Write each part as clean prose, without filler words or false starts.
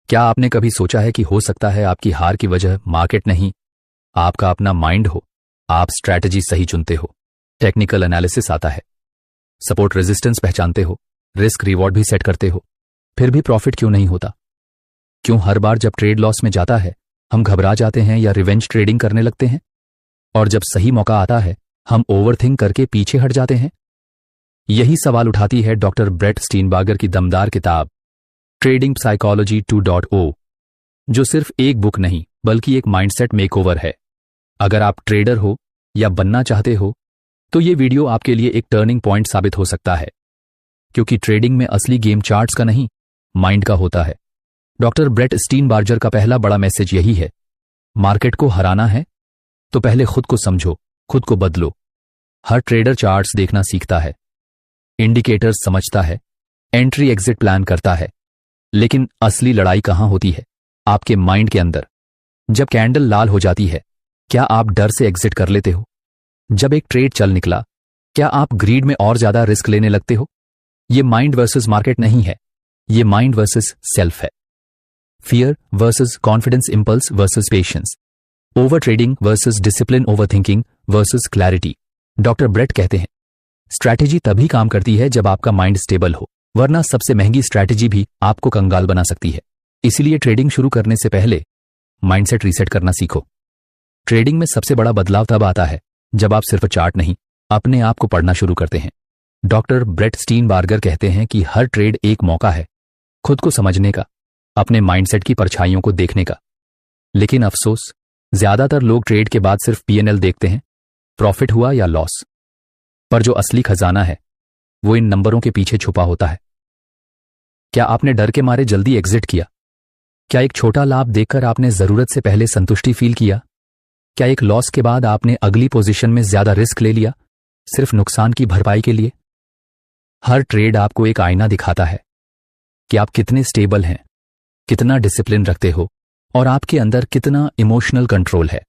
क्या आपने कभी सोचा है कि हो सकता है आपकी हार की वजह मार्केट नहीं, आपका अपना माइंड हो? आप स्ट्रैटेजी सही चुनते हो, टेक्निकल एनालिसिस आता है, सपोर्ट रेजिस्टेंस पहचानते हो, रिस्क रिवॉर्ड भी सेट करते हो, फिर भी प्रॉफिट क्यों नहीं होता? क्यों हर बार जब ट्रेड लॉस में जाता है हम घबरा जाते हैं या रिवेंज ट्रेडिंग करने लगते हैं, और जब सही मौका आता है हम ओवरथिंक करके पीछे हट जाते हैं? यही सवाल उठाती है डॉक्टर ब्रेट स्टीनबार्गर की दमदार किताब ट्रेडिंग साइकोलॉजी 2.0, जो सिर्फ एक बुक नहीं बल्कि एक माइंडसेट मेकओवर है। अगर आप ट्रेडर हो या बनना चाहते हो तो ये वीडियो आपके लिए एक टर्निंग पॉइंट साबित हो सकता है, क्योंकि ट्रेडिंग में असली गेम चार्ट्स का नहीं, माइंड का होता है। डॉक्टर ब्रेट स्टीनबार्गर का पहला बड़ा मैसेज यही है, मार्केट को हराना है तो पहले खुद को समझो, खुद को बदलो। हर ट्रेडर चार्ट्स देखना सीखता है, इंडिकेटर्स समझता है, एंट्री एग्जिट प्लान करता है, लेकिन असली लड़ाई कहां होती है? आपके माइंड के अंदर। जब कैंडल लाल हो जाती है क्या आप डर से एग्जिट कर लेते हो? जब एक ट्रेड चल निकला क्या आप ग्रीड में और ज्यादा रिस्क लेने लगते हो? ये माइंड वर्सेस मार्केट नहीं है, ये माइंड वर्सेस सेल्फ है। Fear versus confidence, impulse versus patience, over trading versus discipline, over thinking versus clarity. Doctor Brett कहते हैं स्ट्रैटेजी तभी काम करती है जब आपका माइंड स्टेबल हो, वरना सबसे महंगी स्ट्रैटेजी भी आपको कंगाल बना सकती है। इसीलिए ट्रेडिंग शुरू करने से पहले माइंडसेट रीसेट करना सीखो। ट्रेडिंग में सबसे बड़ा बदलाव तब आता है जब आप सिर्फ चार्ट नहीं, अपने आप को पढ़ना शुरू करते हैं। डॉक्टर ब्रेट स्टीनबार्गर कहते हैं कि हर ट्रेड एक मौका है खुद को समझने का, अपने माइंडसेट की परछाइयों को देखने का। लेकिन अफसोस, ज्यादातर लोग ट्रेड के बाद सिर्फ पीएनएल देखते हैं, प्रॉफिट हुआ या लॉस। पर जो असली खजाना है वो इन नंबरों के पीछे छुपा होता है। क्या आपने डर के मारे जल्दी एग्जिट किया? क्या एक छोटा लाभ देखकर आपने जरूरत से पहले संतुष्टि फील किया? क्या एक लॉस के बाद आपने अगली पोजीशन में ज्यादा रिस्क ले लिया सिर्फ नुकसान की भरपाई के लिए? हर ट्रेड आपको एक आईना दिखाता है कि आप कितने स्टेबल हैं, कितना डिसिप्लिन रखते हो और आपके अंदर कितना इमोशनल कंट्रोल है।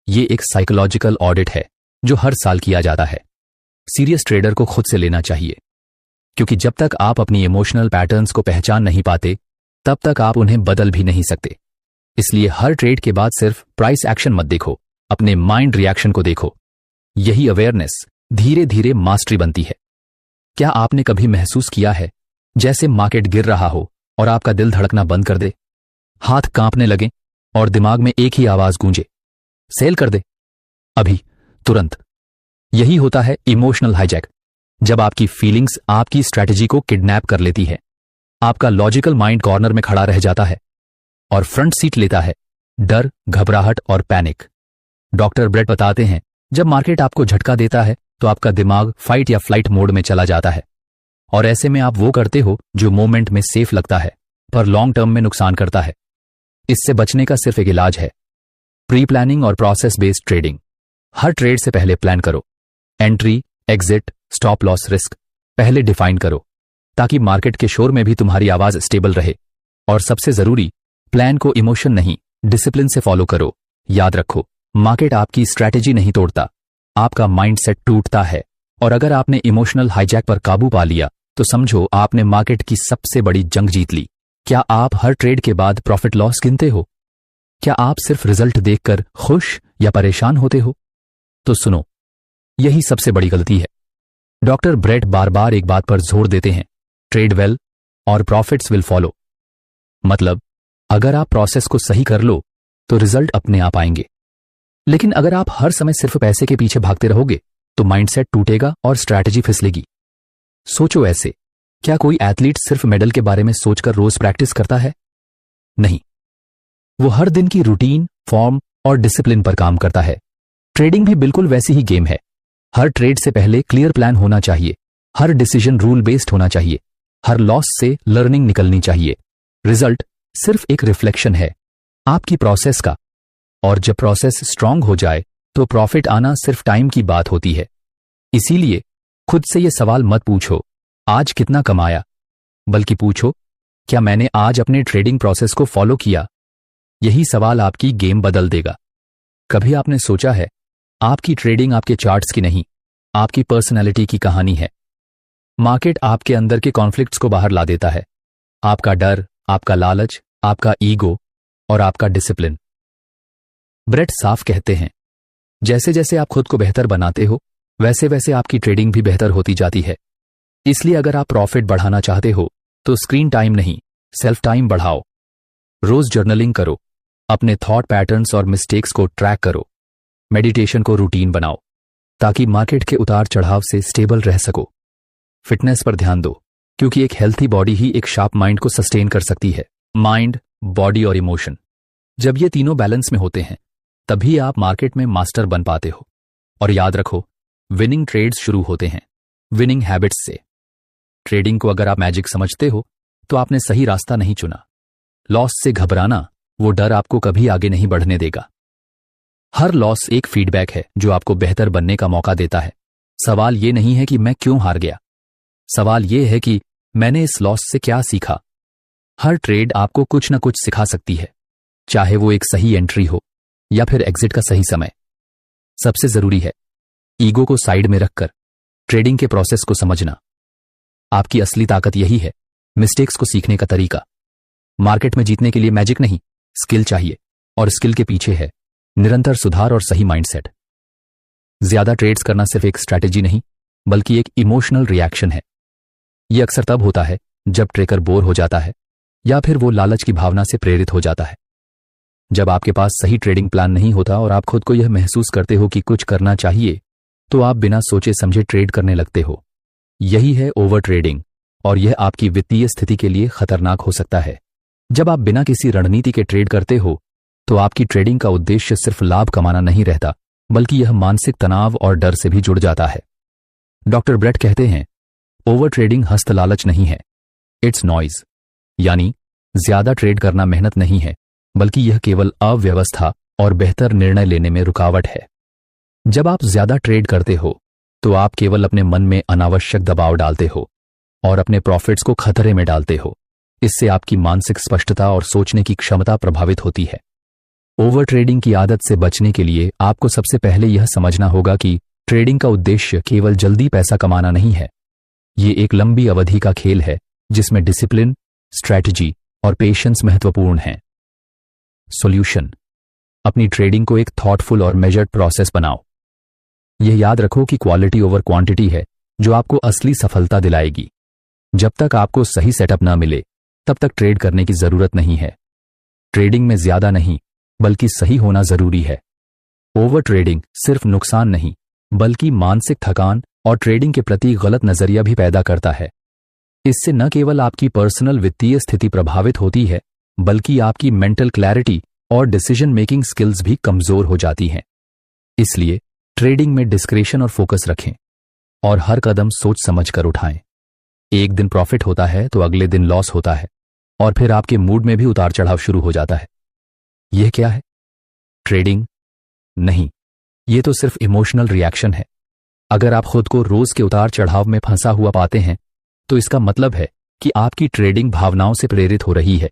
ये एक साइकोलॉजिकल ऑडिट है जो हर साल किया जाता है। सीरियस ट्रेडर को खुद से लेना चाहिए, क्योंकि जब तक आप अपनी इमोशनल पैटर्न्स को पहचान नहीं पाते तब तक आप उन्हें बदल भी नहीं सकते। इसलिए हर ट्रेड के बाद सिर्फ प्राइस एक्शन मत देखो, अपने माइंड रिएक्शन को देखो। यही अवेयरनेस धीरे धीरे मास्टरी बनती है। क्या आपने कभी महसूस किया है जैसे मार्केट गिर रहा हो और आपका दिल धड़कना बंद कर दे, हाथ कांपने लगे और दिमाग में एक ही आवाज गूंजे, सेल कर दे अभी, तुरंत? यही होता है इमोशनल हाईजैक। जब आपकी फीलिंग्स आपकी स्ट्रैटेजी को किडनैप कर लेती है, आपका लॉजिकल माइंड कॉर्नर में खड़ा रह जाता है और फ्रंट सीट लेता है डर, घबराहट और पैनिक। डॉक्टर ब्रेट बताते हैं जब मार्केट आपको झटका देता है तो आपका दिमाग फाइट या फ्लाइट मोड में चला जाता है, और ऐसे में आप वो करते हो जो मोमेंट में सेफ लगता है पर लॉन्ग टर्म में नुकसान करता है। इससे बचने का सिर्फ एक इलाज है, प्री प्लानिंग और प्रोसेस बेस्ड ट्रेडिंग। हर ट्रेड से पहले प्लान करो, entry, exit, stop loss, risk पहले डिफाइन करो, ताकि मार्केट के शोर में भी तुम्हारी आवाज स्टेबल रहे। और सबसे जरूरी, प्लान को इमोशन नहीं, डिसिप्लिन से फॉलो करो। याद रखो, मार्केट आपकी स्ट्रैटेजी नहीं तोड़ता, आपका माइंडसेट टूटता है। और अगर आपने इमोशनल हाईजैक पर काबू पा लिया तो समझो आपने मार्केट की सबसे बड़ी जंग जीत ली। क्या आप हर ट्रेड के बाद प्रॉफिट लॉस गिनते हो? क्या आप सिर्फ रिजल्ट देखकर खुश या परेशान होते हो? तो सुनो, यही सबसे बड़ी गलती है। डॉक्टर ब्रेट बार बार एक बात पर जोर देते हैं, ट्रेड वेल और प्रॉफिट्स विल फॉलो। मतलब अगर आप प्रोसेस को सही कर लो तो रिजल्ट अपने आप आएंगे, लेकिन अगर आप हर समय सिर्फ पैसे के पीछे भागते रहोगे तो माइंडसेट टूटेगा और स्ट्रैटेजी फिसलेगी। सोचो ऐसे, क्या कोई एथलीट सिर्फ मेडल के बारे में सोचकर रोज प्रैक्टिस करता है? नहीं, वो हर दिन की रूटीन, फॉर्म और डिसिप्लिन पर काम करता है। ट्रेडिंग भी बिल्कुल वैसी ही गेम है। हर ट्रेड से पहले क्लियर प्लान होना चाहिए, हर डिसीजन रूल बेस्ड होना चाहिए, हर लॉस से लर्निंग निकलनी चाहिए। रिजल्ट सिर्फ एक रिफ्लेक्शन है आपकी प्रोसेस का, और जब प्रोसेस स्ट्रांग हो जाए तो प्रॉफिट आना सिर्फ टाइम की बात होती है। इसीलिए खुद से यह सवाल मत पूछो आज कितना कमाया, बल्कि पूछो क्या मैंने आज अपने ट्रेडिंग प्रोसेस को फॉलो किया। यही सवाल आपकी गेम बदल देगा। कभी आपने सोचा है आपकी ट्रेडिंग आपके चार्ट्स की नहीं, आपकी पर्सनैलिटी की कहानी है। मार्केट आपके अंदर के कॉन्फ्लिक्ट्स को बाहर ला देता है, आपका डर, आपका लालच, आपका ईगो और आपका डिसिप्लिन। ब्रेट साफ कहते हैं, जैसे जैसे आप खुद को बेहतर बनाते हो वैसे वैसे आपकी ट्रेडिंग भी बेहतर होती जाती है। इसलिए अगर आप प्रॉफिट बढ़ाना चाहते हो तो स्क्रीन टाइम नहीं, सेल्फ टाइम बढ़ाओ। रोज जर्नलिंग करो, अपने थॉट पैटर्न्स और मिस्टेक्स को ट्रैक करो, मेडिटेशन को रूटीन बनाओ ताकि मार्केट के उतार चढ़ाव से स्टेबल रह सको। फिटनेस पर ध्यान दो, क्योंकि एक हेल्थी बॉडी ही एक शार्प माइंड को सस्टेन कर सकती है। माइंड, बॉडी और इमोशन, जब ये तीनों बैलेंस में होते हैं तभी आप मार्केट में मास्टर बन पाते हो। और याद रखो, विनिंग ट्रेड्स शुरू होते हैं विनिंग हैबिट्स से। ट्रेडिंग को अगर आप मैजिक समझते हो तो आपने सही रास्ता नहीं चुना। लॉस से घबराना, वो डर आपको कभी आगे नहीं बढ़ने देगा। हर लॉस एक फीडबैक है जो आपको बेहतर बनने का मौका देता है। सवाल ये नहीं है कि मैं क्यों हार गया, सवाल ये है कि मैंने इस लॉस से क्या सीखा। हर ट्रेड आपको कुछ न कुछ सिखा सकती है, चाहे वो एक सही एंट्री हो या फिर एग्जिट का सही समय। सबसे जरूरी है ईगो को साइड में रखकर ट्रेडिंग के प्रोसेस को समझना। आपकी असली ताकत यही है, मिस्टेक्स को सीखने का तरीका। मार्केट में जीतने के लिए मैजिक नहीं, स्किल चाहिए, और स्किल के पीछे है निरंतर सुधार और सही माइंडसेट। ज्यादा ट्रेड्स करना सिर्फ एक स्ट्रैटेजी नहीं बल्कि एक इमोशनल रिएक्शन है। यह अक्सर तब होता है जब ट्रेकर बोर हो जाता है या फिर वो लालच की भावना से प्रेरित हो जाता है। जब आपके पास सही ट्रेडिंग प्लान नहीं होता और आप खुद को यह महसूस करते हो कि कुछ करना चाहिए, तो आप बिना सोचे समझे ट्रेड करने लगते हो। यही है ओवर ट्रेडिंग, और यह आपकी वित्तीय स्थिति के लिए खतरनाक हो सकता है। जब आप बिना किसी रणनीति के ट्रेड करते हो तो आपकी ट्रेडिंग का उद्देश्य सिर्फ लाभ कमाना नहीं रहता, बल्कि यह मानसिक तनाव और डर से भी जुड़ जाता है। डॉक्टर ब्रेट कहते हैं, ओवर ट्रेडिंग हस्त लालच नहीं है, इट्स नॉइज। यानी ज्यादा ट्रेड करना मेहनत नहीं है, बल्कि यह केवल अव्यवस्था और बेहतर निर्णय लेने में रुकावट है। जब आप ज्यादा ट्रेड करते हो तो आप केवल अपने मन में अनावश्यक दबाव डालते हो और अपने प्रॉफिट्स को खतरे में डालते हो। इससे आपकी मानसिक स्पष्टता और सोचने की क्षमता प्रभावित होती है। ओवर ट्रेडिंग की आदत से बचने के लिए आपको सबसे पहले यह समझना होगा कि ट्रेडिंग का उद्देश्य केवल जल्दी पैसा कमाना नहीं है। ये एक लंबी अवधि का खेल है जिसमें डिसिप्लिन, स्ट्रैटेजी और पेशेंस महत्वपूर्ण हैं। सॉल्यूशन, अपनी ट्रेडिंग को एक थॉटफुल और मेजर्ड प्रोसेस बनाओ। यह याद रखो कि क्वालिटी ओवर क्वांटिटी है जो आपको असली सफलता दिलाएगी। जब तक आपको सही सेटअप ना मिले तब तक ट्रेड करने की जरूरत नहीं है। ट्रेडिंग में ज्यादा नहीं बल्कि सही होना जरूरी है। ओवर ट्रेडिंग सिर्फ नुकसान नहीं बल्कि मानसिक थकान और ट्रेडिंग के प्रति गलत नजरिया भी पैदा करता है। इससे न केवल आपकी पर्सनल वित्तीय स्थिति प्रभावित होती है बल्कि आपकी मेंटल क्लैरिटी और डिसीजन मेकिंग स्किल्स भी कमजोर हो जाती हैं। इसलिए ट्रेडिंग में डिस्क्रेशन और फोकस रखें और हर कदम सोच समझ कर उठाएं। एक दिन प्रॉफिट होता है तो अगले दिन लॉस होता है और फिर आपके मूड में भी उतार चढ़ाव शुरू हो जाता है। यह क्या है? ट्रेडिंग नहीं, यह तो सिर्फ इमोशनल रिएक्शन है। अगर आप खुद को रोज के उतार चढ़ाव में फंसा हुआ पाते हैं तो इसका मतलब है कि आपकी ट्रेडिंग भावनाओं से प्रेरित हो रही है,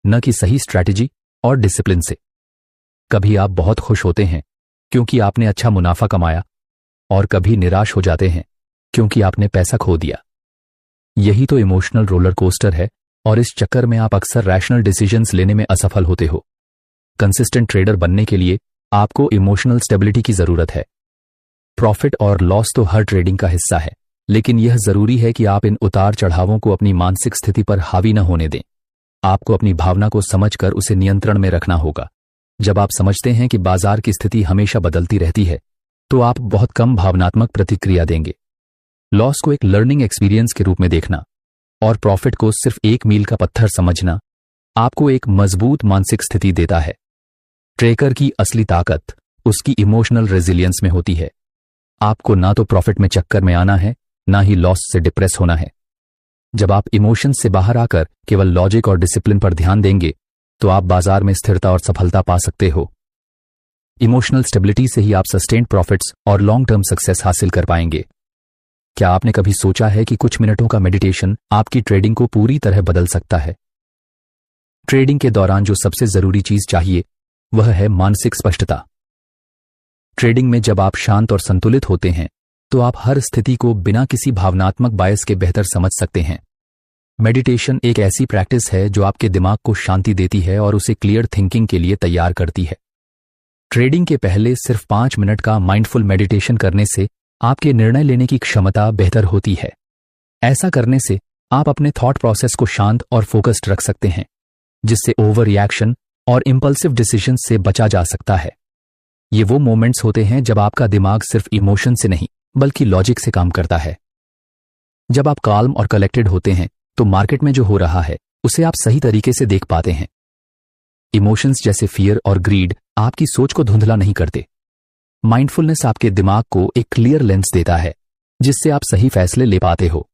न कि सही स्ट्रैटेजी और डिसिप्लिन से। कभी आप बहुत खुश होते हैं क्योंकि आपने अच्छा मुनाफा कमाया और कभी निराश हो जाते हैं क्योंकि आपने पैसा खो दिया। यही तो इमोशनल रोलर कोस्टर है और इस चक्कर में आप अक्सर रैशनल डिसीजंस लेने में असफल होते हो। कंसिस्टेंट ट्रेडर बनने के लिए आपको इमोशनल स्टेबिलिटी की जरूरत है। प्रॉफिट और लॉस तो हर ट्रेडिंग का हिस्सा है, लेकिन यह जरूरी है कि आप इन उतार चढ़ावों को अपनी मानसिक स्थिति पर हावी न होने दें। आपको अपनी भावना को समझकर उसे नियंत्रण में रखना होगा। जब आप समझते हैं कि बाजार की स्थिति हमेशा बदलती रहती है तो आप बहुत कम भावनात्मक प्रतिक्रिया देंगे। लॉस को एक लर्निंग एक्सपीरियंस के रूप में देखना और प्रॉफिट को सिर्फ एक मील का पत्थर समझना आपको एक मजबूत मानसिक स्थिति देता है। ट्रेकर की असली ताकत उसकी इमोशनल रेजिलियंस में होती है। आपको ना तो प्रॉफिट में चक्कर में आना है, ना ही लॉस से डिप्रेस होना है। जब आप इमोशंस से बाहर आकर केवल लॉजिक और डिसिप्लिन पर ध्यान देंगे तो आप बाजार में स्थिरता और सफलता पा सकते हो। इमोशनल स्टेबिलिटी से ही आप सस्टेन्ड प्रॉफिट्स और लॉन्ग टर्म सक्सेस हासिल कर पाएंगे। क्या आपने कभी सोचा है कि कुछ मिनटों का मेडिटेशन आपकी ट्रेडिंग को पूरी तरह बदल सकता है? ट्रेडिंग के दौरान जो सबसे जरूरी चीज चाहिए वह है मानसिक स्पष्टता। ट्रेडिंग में जब आप शांत और संतुलित होते हैं तो आप हर स्थिति को बिना किसी भावनात्मक बायस के बेहतर समझ सकते हैं। मेडिटेशन एक ऐसी प्रैक्टिस है जो आपके दिमाग को शांति देती है और उसे क्लियर थिंकिंग के लिए तैयार करती है। ट्रेडिंग के पहले सिर्फ 5 मिनट का माइंडफुल मेडिटेशन करने से आपके निर्णय लेने की क्षमता बेहतर होती है। ऐसा करने से आप अपने थॉट प्रोसेस को शांत और फोकस्ड रख सकते हैं, जिससे ओवर रिएक्शन और इंपल्सिव डिसीजन से बचा जा सकता है। ये वो मोमेंट्स होते हैं जब आपका दिमाग सिर्फ इमोशन से नहीं बल्कि लॉजिक से काम करता है। जब आप काल्म और कलेक्टेड होते हैं तो मार्केट में जो हो रहा है उसे आप सही तरीके से देख पाते हैं। इमोशंस जैसे फियर और ग्रीड आपकी सोच को धुंधला नहीं करते। माइंडफुलनेस आपके दिमाग को एक क्लियर लेंस देता है, जिससे आप सही फैसले ले पाते हो।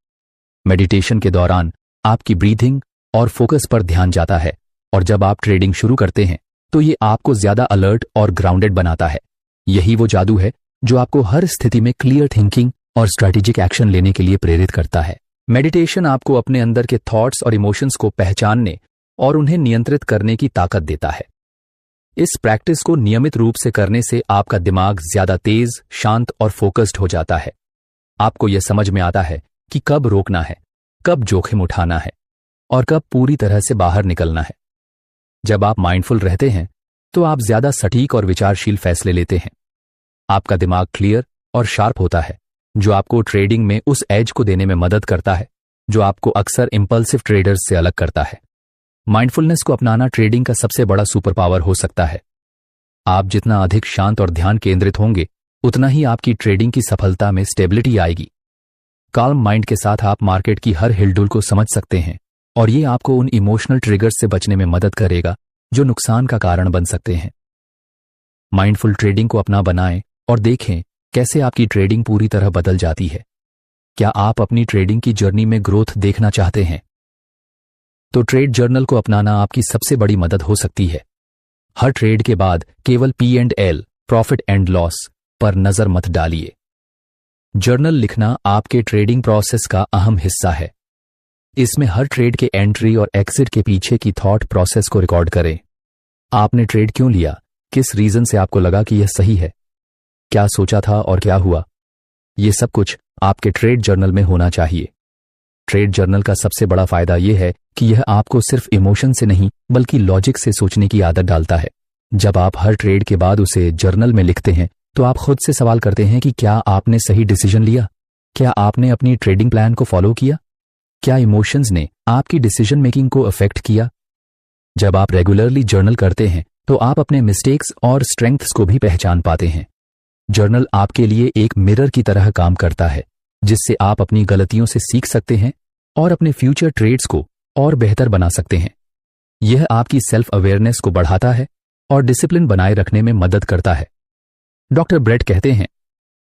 मेडिटेशन के दौरान आपकी ब्रीथिंग और फोकस पर ध्यान जाता है, और जब आप ट्रेडिंग शुरू करते हैं तो ये आपको ज्यादा अलर्ट और ग्राउंडेड बनाता है। यही वो जादू है जो आपको हर स्थिति में क्लियर थिंकिंग और स्ट्रैटेजिक एक्शन लेने के लिए प्रेरित करता है। मेडिटेशन आपको अपने अंदर के थॉट्स और इमोशंस को पहचानने और उन्हें नियंत्रित करने की ताकत देता है। इस प्रैक्टिस को नियमित रूप से करने से आपका दिमाग ज्यादा तेज, शांत और फोकस्ड हो जाता है। आपको यह समझ में आता है कि कब रोकना है, कब जोखिम उठाना है और कब पूरी तरह से बाहर निकलना है। जब आप माइंडफुल रहते हैं तो आप ज्यादा सटीक और विचारशील फैसले लेते हैं। आपका दिमाग क्लियर और शार्प होता है, जो आपको ट्रेडिंग में उस एज को देने में मदद करता है जो आपको अक्सर इंपल्सिव ट्रेडर्स से अलग करता है। माइंडफुलनेस को अपनाना ट्रेडिंग का सबसे बड़ा सुपर पावर हो सकता है। आप जितना अधिक शांत और ध्यान केंद्रित होंगे, उतना ही आपकी ट्रेडिंग की सफलता में स्टेबिलिटी आएगी। काल्म माइंड के साथ आप मार्केट की हर हिलडुल को समझ सकते हैं, और ये आपको उन इमोशनल ट्रिगर्स से बचने में मदद करेगा जो नुकसान का कारण बन सकते हैं। माइंडफुल ट्रेडिंग को अपना बनाएं और देखें कैसे आपकी ट्रेडिंग पूरी तरह बदल जाती है। क्या आप अपनी ट्रेडिंग की जर्नी में ग्रोथ देखना चाहते हैं? तो ट्रेड जर्नल को अपनाना आपकी सबसे बड़ी मदद हो सकती है। हर ट्रेड के बाद केवल P&L, प्रॉफिट एंड लॉस, पर नजर मत डालिए। जर्नल लिखना आपके ट्रेडिंग प्रोसेस का अहम हिस्सा है। इसमें हर ट्रेड के एंट्री और एग्जिट के पीछे की थॉट प्रोसेस को रिकॉर्ड करें। आपने ट्रेड क्यों लिया, किस रीजन से आपको लगा कि यह सही है, क्या सोचा था और क्या हुआ। यह सब कुछ आपके ट्रेड जर्नल में होना चाहिए। ट्रेड जर्नल का सबसे बड़ा फायदा यह है कि यह आपको सिर्फ इमोशन से नहीं बल्कि लॉजिक से सोचने की आदत डालता है। जब आप हर ट्रेड के बाद उसे जर्नल में लिखते हैं तो आप खुद से सवाल करते हैं कि क्या आपने सही डिसीजन लिया, क्या आपने अपनी ट्रेडिंग प्लान को फॉलो किया, क्या इमोशंस ने आपकी डिसीजन मेकिंग को अफेक्ट किया। जब आप रेगुलरली जर्नल करते हैं तो आप अपने मिस्टेक्स और स्ट्रेंथ्स को भी पहचान पाते हैं। जर्नल आपके लिए एक मिरर की तरह काम करता है, जिससे आप अपनी गलतियों से सीख सकते हैं और अपने फ्यूचर ट्रेड्स को और बेहतर बना सकते हैं। यह आपकी सेल्फ अवेयरनेस को बढ़ाता है और डिसिप्लिन बनाए रखने में मदद करता है। डॉक्टर ब्रेट कहते हैं,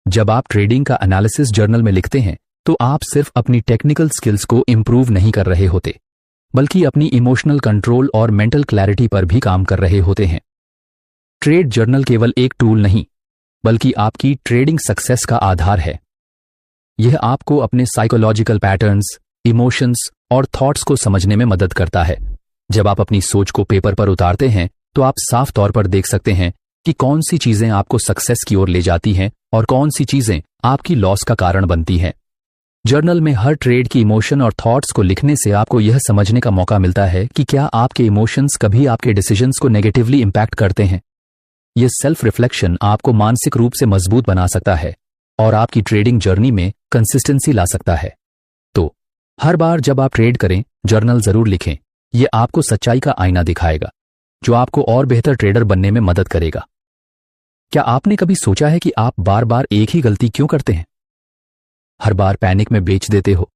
जब आप ट्रेडिंग का एनालिसिस जर्नल में लिखते हैं तो आप सिर्फ अपनी टेक्निकल स्किल्स को इंप्रूव नहीं कर रहे होते, बल्कि अपनी इमोशनल कंट्रोल और मेंटल क्लैरिटी पर भी काम कर रहे होते हैं। ट्रेड जर्नल केवल एक टूल नहीं, बल्कि आपकी ट्रेडिंग सक्सेस का आधार है। यह आपको अपने साइकोलॉजिकल पैटर्न्स, इमोशंस और थॉट्स को समझने में मदद करता है। जब आप अपनी सोच को पेपर पर उतारते हैं तो आप साफ तौर पर देख सकते हैं कि कौन सी चीजें आपको सक्सेस की ओर ले जाती हैं और कौन सी चीजें आपकी लॉस का कारण बनती हैं। जर्नल में हर ट्रेड की इमोशन और थॉट्स को लिखने से आपको यह समझने का मौका मिलता है कि क्या आपके इमोशंस कभी आपके डिसीजंस को नेगेटिवली इंपैक्ट करते हैं। यह सेल्फ रिफ्लेक्शन आपको मानसिक रूप से मजबूत बना सकता है और आपकी ट्रेडिंग जर्नी में कंसिस्टेंसी ला सकता है। तो हर बार जब आप ट्रेड करें, जर्नल जरूर लिखें। यह आपको सच्चाई का आईना दिखाएगा, जो आपको और बेहतर ट्रेडर बनने में मदद करेगा। क्या आपने कभी सोचा है कि आप बार बार एक ही गलती क्यों करते हैं? हर बार पैनिक में बेच देते हो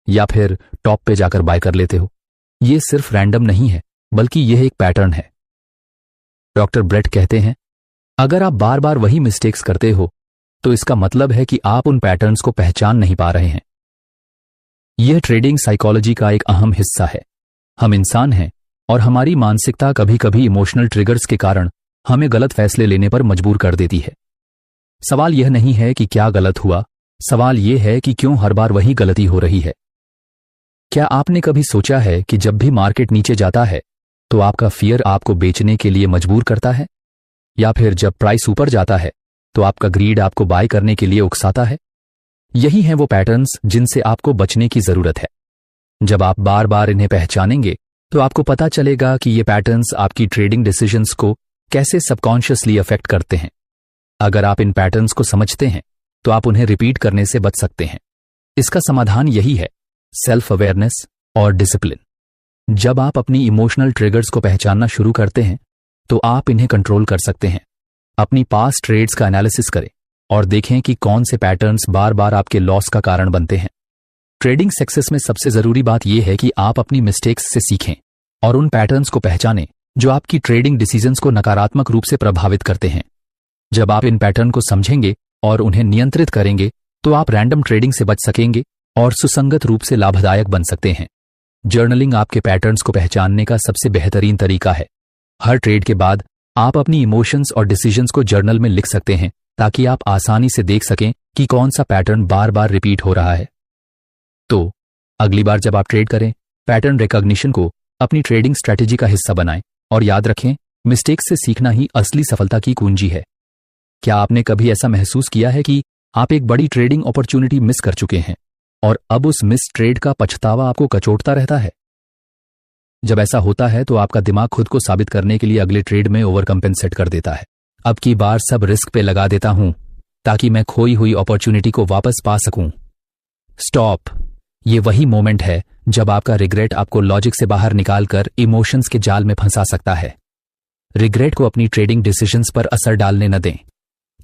या फिर टॉप पे जाकर बाय कर लेते हो। यह सिर्फ रैंडम नहीं है, बल्कि यह एक पैटर्न है। डॉक्टर ब्रेट कहते हैं, अगर आप बार बार वही मिस्टेक्स करते हो तो इसका मतलब है कि आप उन पैटर्न्स को पहचान नहीं पा रहे हैं। यह ट्रेडिंग साइकोलॉजी का एक अहम हिस्सा है। हम इंसान हैं और हमारी मानसिकता कभी कभी इमोशनल ट्रिगर्स के कारण हमें गलत फैसले लेने पर मजबूर कर देती है। सवाल यह नहीं है कि क्या गलत हुआ, सवाल यह है कि क्यों हर बार वही गलती हो रही है। क्या आपने कभी सोचा है कि जब भी मार्केट नीचे जाता है तो आपका फियर आपको बेचने के लिए मजबूर करता है, या फिर जब प्राइस ऊपर जाता है तो आपका ग्रीड आपको बाय करने के लिए उकसाता है? यही हैं वो पैटर्न्स जिनसे आपको बचने की जरूरत है। जब आप बार बार इन्हें पहचानेंगे तो आपको पता चलेगा कि ये पैटर्न्स आपकी ट्रेडिंग डिसीजंस को कैसे सबकॉन्शियसली अफेक्ट करते हैं। अगर आप इन पैटर्न्स को समझते हैं तो आप उन्हें रिपीट करने से बच सकते हैं। इसका समाधान यही है, सेल्फ अवेयरनेस और डिसिप्लिन। जब आप अपनी इमोशनल ट्रिगर्स को पहचानना शुरू करते हैं तो आप इन्हें कंट्रोल कर सकते हैं। अपनी पास्ट ट्रेड्स का एनालिसिस करें और देखें कि कौन से पैटर्न्स बार बार आपके लॉस का कारण बनते हैं। ट्रेडिंग सक्सेस में सबसे जरूरी बात यह है कि आप अपनी मिस्टेक्स से सीखें और उन पैटर्न्स को पहचानें जो आपकी ट्रेडिंग डिसीजंस को नकारात्मक रूप से प्रभावित करते हैं। जब आप इन पैटर्न को समझेंगे और उन्हें नियंत्रित करेंगे तो आप रैंडम ट्रेडिंग से बच सकेंगे और सुसंगत रूप से लाभदायक बन सकते हैं। जर्नलिंग आपके पैटर्न्स को पहचानने का सबसे बेहतरीन तरीका है। हर ट्रेड के बाद आप अपनी इमोशंस और डिसीजंस को जर्नल में लिख सकते हैं ताकि आप आसानी से देख सकें कि कौन सा पैटर्न बार बार रिपीट हो रहा है। तो अगली बार जब आप ट्रेड करें, पैटर्न रिकॉग्निशन को अपनी ट्रेडिंग स्ट्रैटेजी का हिस्सा बनाएं और याद रखें, मिस्टेक्स से सीखना ही असली सफलता की कुंजी है। क्या आपने कभी ऐसा महसूस किया है कि आप एक बड़ी ट्रेडिंग अपॉर्चुनिटी मिस कर चुके हैं और अब उस मिस ट्रेड का पछतावा आपको कचोटता रहता है? जब ऐसा होता है तो आपका दिमाग खुद को साबित करने के लिए अगले ट्रेड में ओवर कंपेंसेट कर देता है। अब की बार सब रिस्क पे लगा देता हूं ताकि मैं खोई हुई अपॉर्चुनिटी को वापस पा सकूं। स्टॉप। ये वही मोमेंट है जब आपका रिग्रेट आपको लॉजिक से बाहर निकालकर इमोशंस के जाल में फंसा सकता है। रिग्रेट को अपनी ट्रेडिंग डिसीजंस पर असर डालने न दें।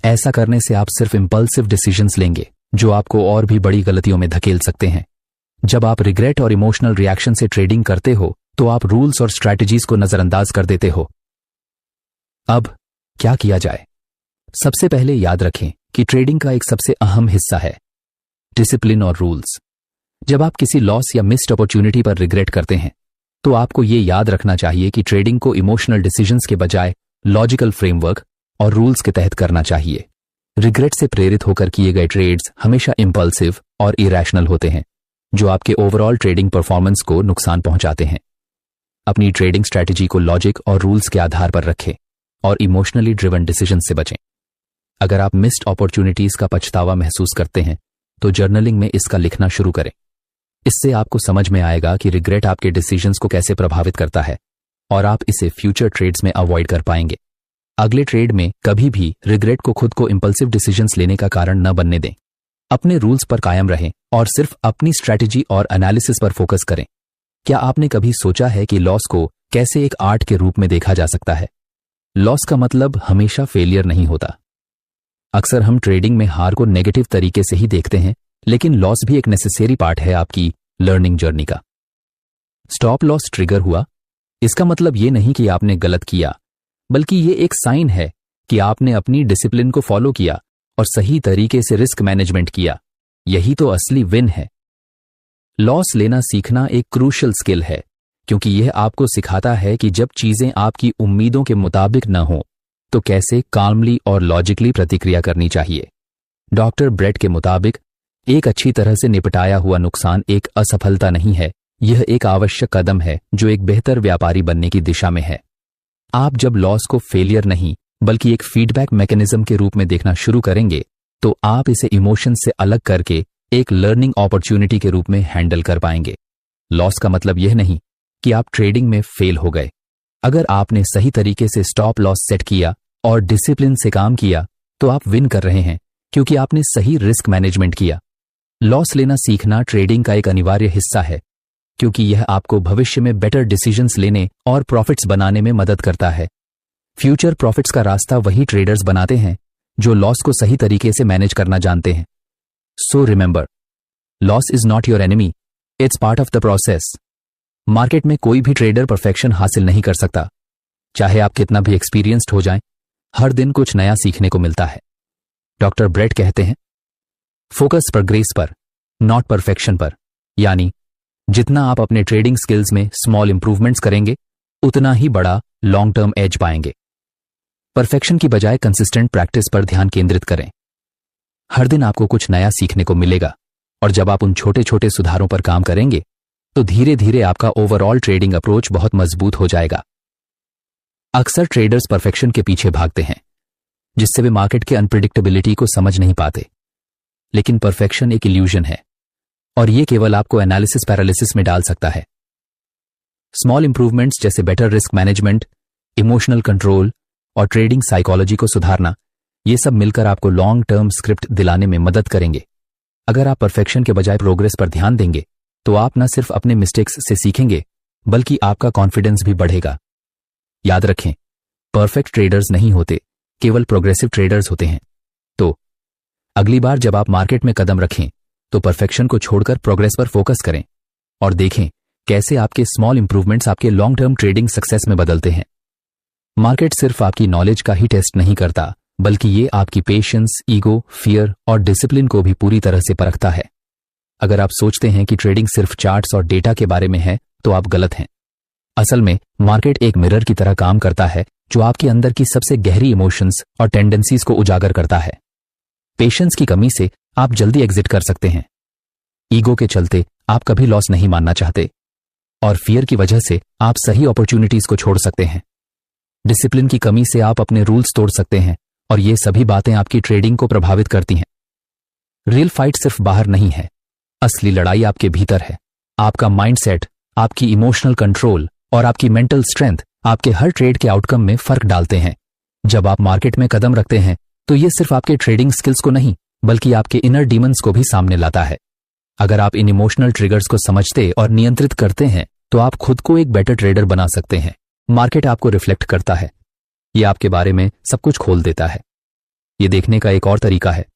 ऐसा करने से आप सिर्फ इंपल्सिव डिसीजंस लेंगे जो आपको और भी बड़ी गलतियों में धकेल सकते हैं। जब आप रिग्रेट और इमोशनल रिएक्शन से ट्रेडिंग करते हो तो आप रूल्स और स्ट्रैटेजीज को नजरअंदाज कर देते हो। अब क्या किया जाए? सबसे पहले याद रखें कि ट्रेडिंग का एक सबसे अहम हिस्सा है डिसिप्लिन और रूल्स। जब आप किसी लॉस या मिस्ड अपॉर्चुनिटी पर रिग्रेट करते हैं तो आपको यह याद रखना चाहिए कि ट्रेडिंग को इमोशनल डिसीजंस के बजाय लॉजिकल फ्रेमवर्क और रूल्स के तहत करना चाहिए। रिग्रेट से प्रेरित होकर किए गए ट्रेड्स हमेशा इंपल्सिव और इरैशनल होते हैं, जो आपके ओवरऑल ट्रेडिंग परफॉर्मेंस को नुकसान पहुंचाते हैं। अपनी ट्रेडिंग स्ट्रैटेजी को लॉजिक और रूल्स के आधार पर रखें और इमोशनली ड्रिवन डिसीजन से बचें। अगर आप मिस्ड अपॉर्चुनिटीज का पछतावा महसूस करते हैं तो जर्नलिंग में इसका लिखना शुरू करें। इससे आपको समझ में आएगा कि रिग्रेट आपके डिसीजंस को कैसे प्रभावित करता है और आप इसे फ्यूचर ट्रेड्स में अवॉइड कर पाएंगे। अगले ट्रेड में कभी भी रिग्रेट को खुद को इंपल्सिव डिसीजंस लेने का कारण न बनने दें। अपने रूल्स पर कायम रहें और सिर्फ अपनी स्ट्रैटेजी और एनालिसिस पर फोकस करें। क्या आपने कभी सोचा है कि लॉस को कैसे एक आर्ट के रूप में देखा जा सकता है? लॉस का मतलब हमेशा फेलियर नहीं होता। अक्सर हम ट्रेडिंग में हार को नेगेटिव तरीके से ही देखते हैं, लेकिन लॉस भी एक नेसेसरी पार्ट है आपकी लर्निंग जर्नी का। स्टॉप लॉस ट्रिगर हुआ, इसका मतलब ये नहीं कि आपने गलत किया, बल्कि ये एक साइन है कि आपने अपनी डिसिप्लिन को फॉलो किया और सही तरीके से रिस्क मैनेजमेंट किया। यही तो असली विन है। लॉस लेना सीखना एक क्रूशियल स्किल है, क्योंकि यह आपको सिखाता है कि जब चीजें आपकी उम्मीदों के मुताबिक न हो तो कैसे काल्मली और लॉजिकली प्रतिक्रिया करनी चाहिए। डॉक्टर ब्रेट के मुताबिक एक अच्छी तरह से निपटाया हुआ नुकसान एक असफलता नहीं है, यह एक आवश्यक कदम है जो एक बेहतर व्यापारी बनने की दिशा में है। आप जब लॉस को फेलियर नहीं बल्कि एक फीडबैक मैकेनिज्म के रूप में देखना शुरू करेंगे तो आप इसे इमोशन से अलग करके एक लर्निंग अपॉर्चुनिटी के रूप में हैंडल कर पाएंगे। लॉस का मतलब यह नहीं कि आप ट्रेडिंग में फेल हो गए। अगर आपने सही तरीके से स्टॉप लॉस सेट किया और डिसिप्लिन से काम किया तो आप विन कर रहे हैं, क्योंकि आपने सही रिस्क मैनेजमेंट किया। लॉस लेना सीखना ट्रेडिंग का एक अनिवार्य हिस्सा है, क्योंकि यह आपको भविष्य में बेटर डिसीजंस लेने और प्रॉफिट्स बनाने में मदद करता है। फ्यूचर प्रॉफिट्स का रास्ता वही ट्रेडर्स बनाते हैं जो लॉस को सही तरीके से मैनेज करना जानते हैं। So remember, loss is not your enemy, it's part of the process. Market में कोई भी ट्रेडर परफेक्शन हासिल नहीं कर सकता। चाहे आप कितना भी एक्सपीरियंस्ड हो जाएं, हर दिन कुछ नया सीखने को मिलता है। डॉक्टर ब्रेट कहते हैं, फोकस प्रोग्रेस पर, नॉट परफेक्शन पर। यानी जितना आप अपने ट्रेडिंग स्किल्स में स्मॉल इंप्रूवमेंट्स करेंगे, उतना ही बड़ा लॉन्ग टर्म एज पाएंगे। परफेक्शन की बजाय कंसिस्टेंट प्रैक्टिस पर ध्यान केंद्रित करें। हर दिन आपको कुछ नया सीखने को मिलेगा, और जब आप उन छोटे छोटे सुधारों पर काम करेंगे तो धीरे धीरे आपका ओवरऑल ट्रेडिंग अप्रोच बहुत मजबूत हो जाएगा। अक्सर ट्रेडर्स परफेक्शन के पीछे भागते हैं, जिससे वे मार्केट के अनप्रिडिक्टेबिलिटी को समझ नहीं पाते। लेकिन परफेक्शन एक इल्यूजन है। और ये केवल आपको एनालिसिस पैरालिसिस में डाल सकता है। स्मॉल इंप्रूवमेंट्स जैसे better risk management, emotional control और ट्रेडिंग साइकोलॉजी को सुधारना, ये सब मिलकर आपको लॉन्ग टर्म स्क्रिप्ट दिलाने में मदद करेंगे। अगर आप परफेक्शन के बजाय प्रोग्रेस पर ध्यान देंगे तो आप न सिर्फ अपने मिस्टेक्स से सीखेंगे बल्कि आपका कॉन्फिडेंस भी बढ़ेगा। याद रखें, परफेक्ट ट्रेडर्स नहीं होते, केवल प्रोग्रेसिव ट्रेडर्स होते हैं। तो अगली बार जब आप मार्केट में कदम रखें तो परफेक्शन को छोड़कर प्रोग्रेस पर फोकस करें और देखें कैसे आपके स्मॉल इंप्रूवमेंट्स आपके लॉन्ग टर्म ट्रेडिंग सक्सेस में बदलते हैं। मार्केट सिर्फ आपकी नॉलेज का ही टेस्ट नहीं करता, बल्कि ये आपकी पेशेंस, ईगो, फियर और डिसिप्लिन को भी पूरी तरह से परखता है। अगर आप सोचते हैं कि ट्रेडिंग सिर्फ चार्ट्स और डेटा के बारे में है तो आप गलत हैं। असल में मार्केट एक मिरर की तरह काम करता है जो आपके अंदर की सबसे गहरी इमोशंस और टेंडेंसीज को उजागर करता है। पेशेंस की कमी से आप जल्दी एग्जिट कर सकते हैं, ईगो के चलते आप कभी लॉस नहीं मानना चाहते और फियर की वजह से आप सही अपॉर्चुनिटीज को छोड़ सकते हैं। डिसिप्लिन की कमी से आप अपने रूल्स तोड़ सकते हैं और ये सभी बातें आपकी ट्रेडिंग को प्रभावित करती हैं। रियल फाइट सिर्फ बाहर नहीं है, असली लड़ाई आपके भीतर है। आपका माइंडसेट, आपकी इमोशनल कंट्रोल और आपकी मेंटल स्ट्रेंथ आपके हर ट्रेड के आउटकम में फर्क डालते हैं। जब आप मार्केट में कदम रखते हैं तो ये सिर्फ आपके ट्रेडिंग स्किल्स को नहीं बल्कि आपके इनर डीमंस को भी सामने लाता है। अगर आप इन इमोशनल ट्रिगर्स को समझते और नियंत्रित करते हैं तो आप खुद को एक बेटर ट्रेडर बना सकते हैं। मार्केट आपको रिफ्लेक्ट करता है, ये आपके बारे में सब कुछ खोल देता है। ये देखने का एक और तरीका है,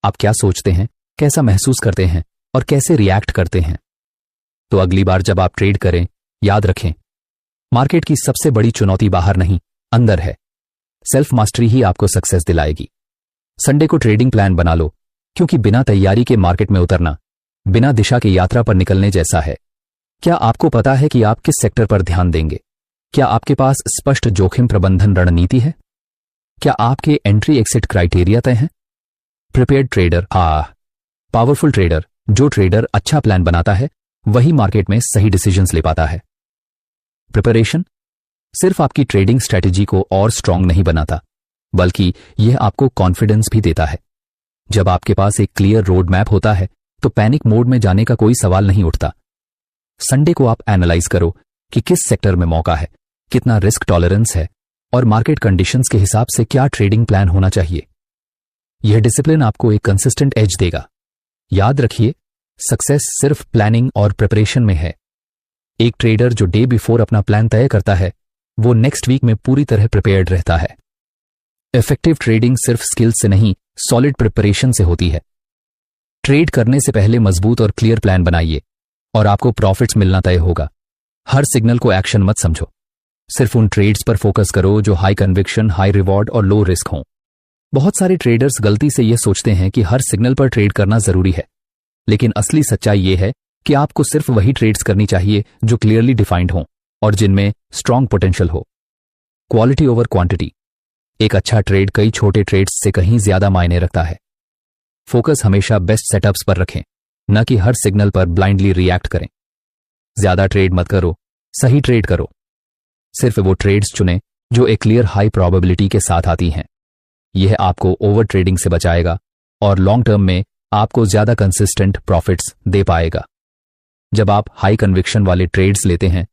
आप क्या सोचते हैं, कैसा महसूस करते हैं और कैसे रिएक्ट करते हैं। तो अगली बार जब आप ट्रेड करें, याद रखें, मार्केट की सबसे बड़ी चुनौती बाहर नहीं, अंदर है। सेल्फ मास्टरी ही आपको सक्सेस दिलाएगी। संडे को ट्रेडिंग प्लान बना लो, क्योंकि बिना तैयारी के मार्केट में उतरना बिना दिशा की यात्रा पर निकलने जैसा है। क्या आपको पता है कि आप किस सेक्टर पर ध्यान देंगे? क्या आपके पास स्पष्ट जोखिम प्रबंधन रणनीति है? क्या आपके एंट्री एक्सिट क्राइटेरिया तय हैं? प्रिपेयर्ड ट्रेडर, पावरफुल ट्रेडर, जो ट्रेडर अच्छा प्लान बनाता है वही मार्केट में सही डिसीजंस ले पाता है। प्रिपरेशन सिर्फ आपकी ट्रेडिंग स्ट्रेटेजी को और स्ट्रांग नहीं बनाता, बल्कि यह आपको कॉन्फिडेंस भी देता है। जब आपके पास एक क्लियर रोड मैप होता है तो पैनिक मोड में जाने का कोई सवाल नहीं उठता। संडे को आप एनालाइज करो कि किस सेक्टर में मौका है, कितना रिस्क टॉलरेंस है और मार्केट कंडीशंस के हिसाब से क्या ट्रेडिंग प्लान होना चाहिए। यह डिसिप्लिन आपको एक कंसिस्टेंट एज देगा। याद रखिए, सक्सेस सिर्फ प्लानिंग और प्रिपरेशन में है। एक ट्रेडर जो डे बिफोर अपना प्लान तय करता है वो नेक्स्ट वीक में पूरी तरह प्रिपेयर्ड रहता है। इफेक्टिव ट्रेडिंग सिर्फ स्किल्स से नहीं, सॉलिड प्रिपरेशन से होती है। ट्रेड करने से पहले मजबूत और क्लियर प्लान बनाइए और आपको प्रॉफिट्स मिलना तय होगा। हर सिग्नल को एक्शन मत समझो, सिर्फ उन ट्रेड्स पर फोकस करो जो हाई कन्विक्शन, हाई रिवॉर्ड और लो रिस्क हों। बहुत सारे ट्रेडर्स गलती से यह सोचते हैं कि हर सिग्नल पर ट्रेड करना जरूरी है, लेकिन असली सच्चाई यह है कि आपको सिर्फ वही ट्रेड्स करनी चाहिए जो क्लियरली डिफाइंड हों और जिनमें स्ट्रांग पोटेंशियल हो। क्वालिटी ओवर क्वांटिटी, एक अच्छा ट्रेड कई छोटे ट्रेड्स से कहीं ज्यादा मायने रखता है। फोकस हमेशा बेस्ट सेटअप्स पर रखें, न कि हर सिग्नल पर ब्लाइंडली रिएक्ट करें। ज्यादा ट्रेड मत करो, सही ट्रेड करो। सिर्फ वो ट्रेड्स चुनें जो एक क्लियर हाई प्रोबेबिलिटी के साथ आती हैं। यह आपको ओवर ट्रेडिंग से बचाएगा और लॉन्ग टर्म में आपको ज्यादा कंसिस्टेंट प्रॉफिट्स दे पाएगा। जब आप हाई कन्विक्शन वाले ट्रेड्स लेते हैं